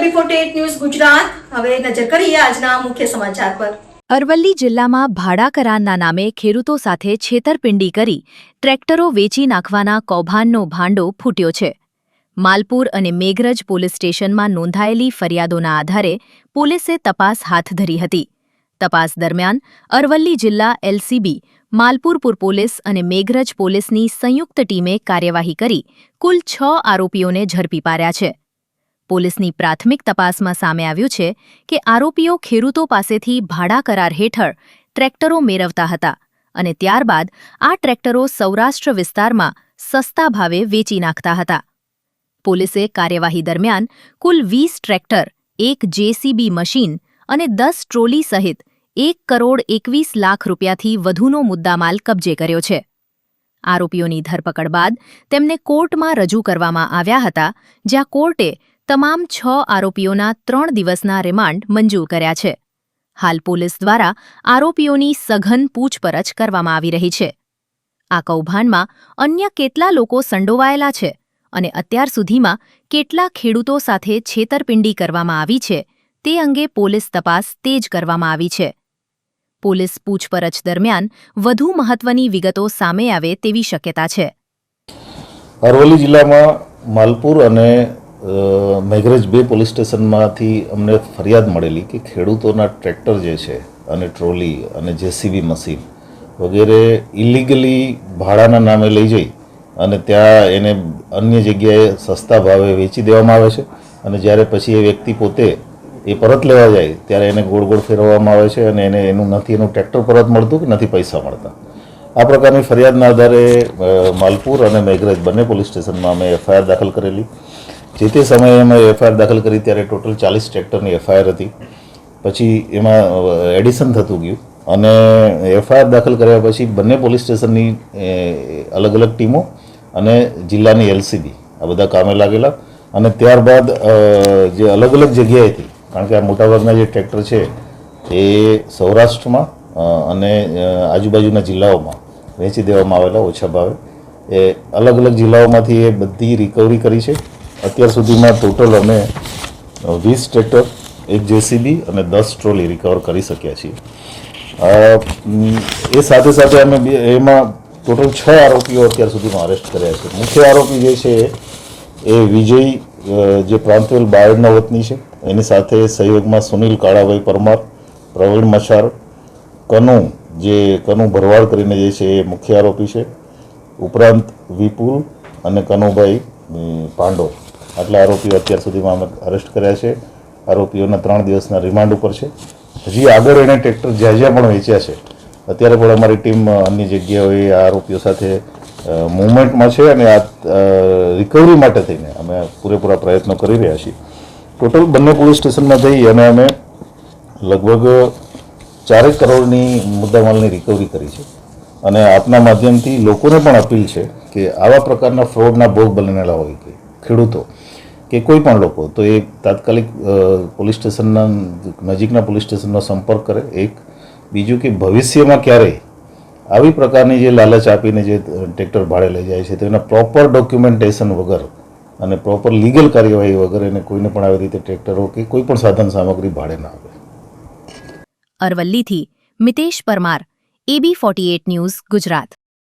AB48 news Gujarat. હવે નજર કરીએ આજના મુખ્ય સમાચાર પર। અરવલ્લી જિલ્લામાં ભાડા કરારના નામે ખેડૂતો સાથે છેતરપિંડી કરી ટ્રેક્ટરો વેચી નાખવાના કૌભાંડનો ભાંડો ફૂટ્યો છે। માલપુર અને મેઘરજ પોલીસ સ્ટેશનમાં નોંધાયેલી ફરિયાદોના આધારે પોલીસે તપાસ હાથ ધરી હતી। તપાસ દરમિયાન અરવલ્લી જિલ્લા LCB, માલપુર પોલીસ અને મેઘરજ પોલીસની સંયુક્ત ટીમે કાર્યવાહી કરી કુલ 6 આરોપીઓને ઝડપી પાડ્યા છે। પોલીસની પ્રાથમિક તપાસમાં સામે આવ્યું છે કે આરોપીઓ ખેડૂતો પાસેથી ભાડા કરાર હેઠળ ટ્રેક્ટરો મેળવતા હતા અને ત્યારબાદ આ ટ્રેક્ટરો સૌરાષ્ટ્ર વિસ્તારમાં સસ્તા ભાવે વેચી નાખતા હતા। પોલીસે કાર્યવાહી દરમિયાન કુલ 20 ટ્રેક્ટર, 1 JCB મશીન અને 10 ટ્રોલી સહિત 1,21 લાખ રૂપિયાથી વધુનો મુદ્દામાલ કબજે કર્યો છે। આરોપીઓની ધરપકડ બાદ તેમને કોર્ટમાં રજૂ કરવામાં આવ્યા હતા, જ્યાં કોર્ટે તમામ 6 આરોપીઓના 3 દિવસના રિમાન્ડ મંજૂર કર્યા છે। હાલ પોલીસ દ્વારા આરોપીઓની સઘન પૂછપરછ કરવામાં આવી રહી છે। આ કૌભાંડમાં અન્ય કેટલા લોકો સંડોવાયેલા છે અને અત્યાર સુધીમાં કેટલા ખેડૂતો સાથે છેતરપિંડી કરવામાં આવી છે તે અંગે પોલીસ તપાસ તેજ કરવામાં આવી છે। પોલીસ પૂછપરછ દરમિયાન વધુ મહત્વની વિગતો સામે આવે તેવી શક્યતા છે। અરવલ્લી જિલ્લામાં માલપુર અને મેઘરજ 2 પોલીસ સ્ટેશનમાંથી અમને ફરિયાદ મળેલી કે ખેડૂતોના ટ્રેક્ટર જે છે અને ટ્રોલી અને JCB મશીન વગેરે ઇલીગલી ભાડાના નામે લઈ જઈ અને ત્યાં એને અન્ય જગ્યાએ સસ્તા ભાવે વેચી દેવામાં આવે છે અને જ્યારે પછી એ વ્યક્તિ પોતે એ પરત લેવા જાય ત્યારે એને ગોળ ગોળ ફેરવવામાં આવે છે અને એને એનું ટ્રેક્ટર પરત મળતું કે નથી પૈસા મળતા। આ પ્રકારની ફરિયાદના આધારે માલપુર અને મેઘરજ બંને પોલીસ સ્ટેશનમાં અમે FIR દાખલ કરેલી। જે તે સમયે અમે FIR દાખલ કરી ત્યારે ટોટલ 40 ટ્રેક્ટરની FIR હતી। પછી એમાં એડિશન થતું ગયું અને FIR દાખલ કર્યા પછી બંને પોલીસ સ્ટેશનની અલગ અલગ ટીમો અને જિલ્લાની LCB આ બધા કામે લાગેલા અને ત્યારબાદ જે અલગ અલગ જગ્યાએથી, કારણ કે આ મોટાભાગના જે ટ્રેક્ટર છે એ સૌરાષ્ટ્રમાં અને આજુબાજુના જિલ્લાઓમાં વેચી દેવામાં આવેલા ઓછા ભાવે, એ અલગ અલગ જિલ્લાઓમાંથી એ બધી રિકવરી કરી છે। અત્યાર સુધીમાં ટોટલ અમે 20 ટ્રેક્ટર, 1 JCB અને 10 ટ્રોલી રિકવર કરી શક્યા છીએ। એ સાથે સાથે અમે એમાં ટોટલ 6 આરોપીઓ અત્યાર સુધીમાં અરેસ્ટ કર્યા છે। મુખ્ય આરોપી જે છે એ વિજય, જે પ્રાંતવેલ બાયડનો વતની છે, એની સાથે સહયોગમાં સુનિલ કાળાભાઈ પરમાર, પ્રવીણ મચાર, કનુ ભરવાડ કરીને જે છે એ મુખ્ય આરોપી છે, ઉપરાંત વિપુલ અને કનુભાઈ પાંડો, આટલા આરોપીઓ અત્યાર સુધીમાં અમે અરેસ્ટ કર્યા છે। આરોપીઓના 3 દિવસના રિમાન્ડ ઉપર છે। હજી આગળ એને ટ્રેક્ટર જ્યાં જ્યાં પણ વેચ્યા છે અત્યારે પણ અમારી ટીમ અન્ય જગ્યાઓએ આ આરોપીઓ સાથે મૂવમેન્ટમાં છે અને આ રિકવરી માટે થઈને અમે પૂરેપૂરા પ્રયત્નો કરી રહ્યા છીએ। ટોટલ બંને પોલીસ સ્ટેશનમાં જઈ અને અમે લગભગ 4 કરોડની મુદ્દામાલની રિકવરી કરી છે અને આપના માધ્યમથી લોકોને પણ અપીલ છે કે આવા પ્રકારના ફ્રોડના ભોગ બનેલા હોય કે ખેડૂતો કે કોઈ પણ લોકો તો એ તાત્કાલિક પોલીસ સ્ટેશનના નજીકના પોલીસ સ્ટેશનનો સંપર્ક કરે। એક બીજું કે ભવિષ્યમાં ક્યારેય આવી પ્રકારની જે લાલચ આપીને જે ટ્રેક્ટર ભાડે લઈ જાય છે તો એના પ્રોપર ડોક્યુમેન્ટેશન વગર અને પ્રોપર લીગલ કાર્યવાહી વગર એને કોઈને પણ આવી રીતે ટ્રેક્ટરો કે કોઈ પણ સાધન સામગ્રી ભાડે ના આપે। અરવલ્લીથી મિતેશ પરમાર, AB48 ન્યૂઝ ગુજરાત।